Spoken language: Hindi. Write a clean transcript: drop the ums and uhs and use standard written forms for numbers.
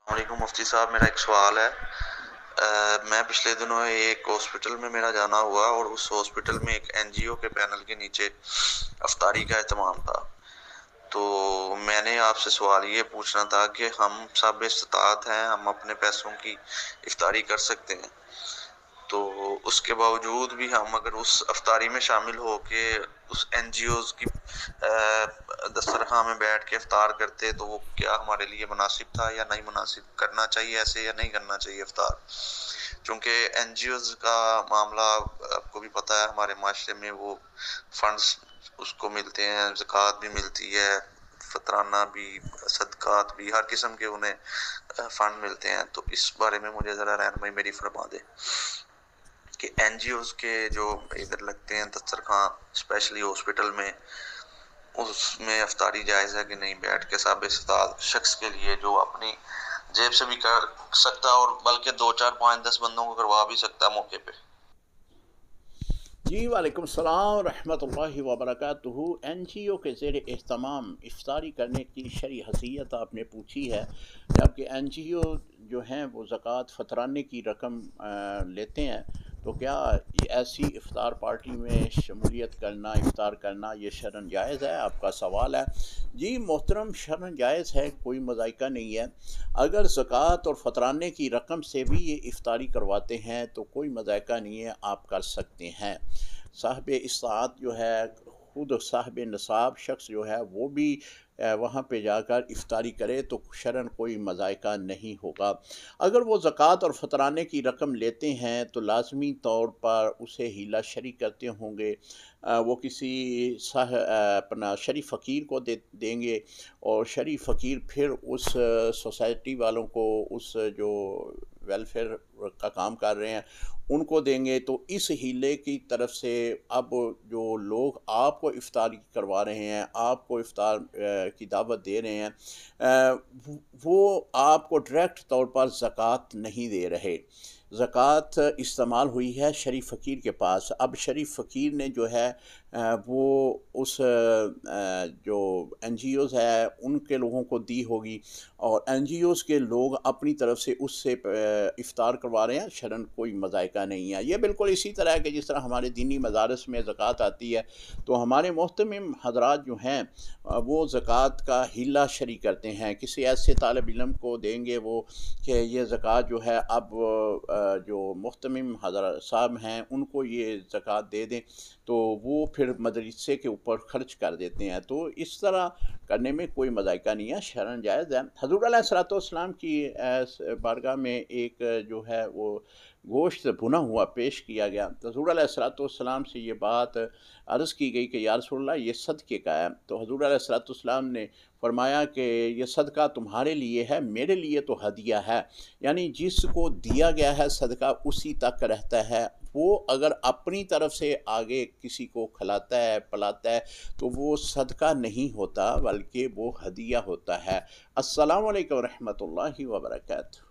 वालेकुम मुफ्ती साहब, मेरा एक सवाल है। मैं पिछले दिनों एक हॉस्पिटल में मेरा जाना हुआ और उस हॉस्पिटल में एक एनजीओ के पैनल के नीचे अफ्तारी का एहतमाम था। तो मैंने आपसे सवाल ये पूछना था कि हम सब इस्तात हैं, हम अपने पैसों की इफ्तारी कर सकते हैं, तो उसके बावजूद भी हम अगर उस अफ्तारी में शामिल होके उस एनजीओज की दस्तरखान में बैठ के इफ्तार करते, तो वो क्या हमारे लिए मुनासिब था या नहीं मुनासिब, करना चाहिए ऐसे या नहीं करना चाहिए इफ्तार। क्योंकि एनजीओज का मामला आपको भी पता है, हमारे माशरे में वो फंड्स उसको मिलते हैं, ज़कात भी मिलती है, फतराना भी, सदकात भी, हर किस्म के उन्हें फंड मिलते हैं। तो इस बारे में मुझे ज़रा रहनुमाई मेरी फरमा दे कि एनजीओज के जो इधर लगते हैं दस्तरखान, स्पेशली हॉस्पिटल में, उसमें अफ्तारी जायज़ है कि नहीं, बैठ के साबित शख्स के लिए जो अपनी जेब से भी कर सकता और बल्कि 2 4 5 10 बंदों को करवा भी सकता मौके पे। जी वालेकुम सलाम रहमतुल्लाहि व बरकातुहू। एनजीओ के ज़ेर एहतमाम इफ्तारी करने की शरई हसीयत आपने पूछी है, जबकि एनजीओ जो हैं वो ज़कात फ़तराने की रकम लेते हैं। तो क्या ये ऐसी इफ्तार पार्टी में शमूलियत करना, इफ्तार करना, ये शरन जायज़ है? आपका सवाल है। जी मोहतरम, शरन जायज़ है, कोई मज़ाइका नहीं है। अगर ज़कात और फ़तराने की रकम से भी ये इफ्तारी करवाते हैं तो कोई मज़ाइका नहीं है, आप कर सकते हैं। साहिब इस्तात जो है, खुद साहिब नसाब शख्स जो है वो भी वहाँ पे जाकर इफ्तारी करे तो शरन कोई मज़ाइका नहीं होगा। अगर वो ज़कात और फ़तराने की रकम लेते हैं तो लाज़मी तौर पर उसे हीला शरी करते होंगे। वो किसी अपना शरी फ़कीर को देंगे और शरी फ़कीर फिर उस सोसाइटी वालों को, उस जो वेलफेयर का काम कर रहे हैं उनको देंगे। तो इस हीले की तरफ से अब जो लोग आपको इफ्तार करवा रहे हैं, आपको इफ्तार की दावत दे रहे हैं, वो आपको डायरेक्ट तौर पर ज़कात नहीं दे रहे। ज़कात इस्तेमाल हुई है शरीफ फ़कीर के पास। अब शरीफ फ़कीर ने जो है वो उस जो एनजीओज़ है उनके लोगों को दी होगी और एनजीओज़ के लोग अपनी तरफ से उससे इफ्तार करवा रहे हैं। शरन कोई मज़ाइका नहीं है। ये बिल्कुल इसी तरह है कि जिस तरह हमारे दीनी मदारस में ज़कात आती है, तो हमारे मोहतमिम हज़रात जो हैं वो ज़कात का हिला शरी करते हैं। किसी ऐसे तालिब इल्म को देंगे वो कि ये ज़कात जो है अब जो मुहतमिम हज़रत साहब हैं उनको ये ज़कात दे दें, तो वो फिर मदरसे के ऊपर ख़र्च कर देते हैं। तो इस तरह करने में कोई मज़ाइका नहीं है, शरन जायज़ है। हज़ूर अलैहिस्सलाम की बारगाह में एक जो है वो गोश्त भुना हुआ पेश किया गया। तो हज़ूर अलैहिस्सलाम से ये बात अर्ज़ की गई कि या रसूलल्लाह, ये सदक़े का है। तो हज़ूर अलैहिस्सलाम ने फरमाया कि ये सदका तुम्हारे लिए है, मेरे लिए तो हदिया है। यानी जिसको दिया गया है सदका उसी तक रहता है। वो अगर अपनी तरफ से आगे किसी को खिलाता है, पिलाता है, तो वो सदका नहीं होता बल्कि वो हदिया होता है। अस्सलामु अलैकुम रहमतुल्लाहि व बरकातहू।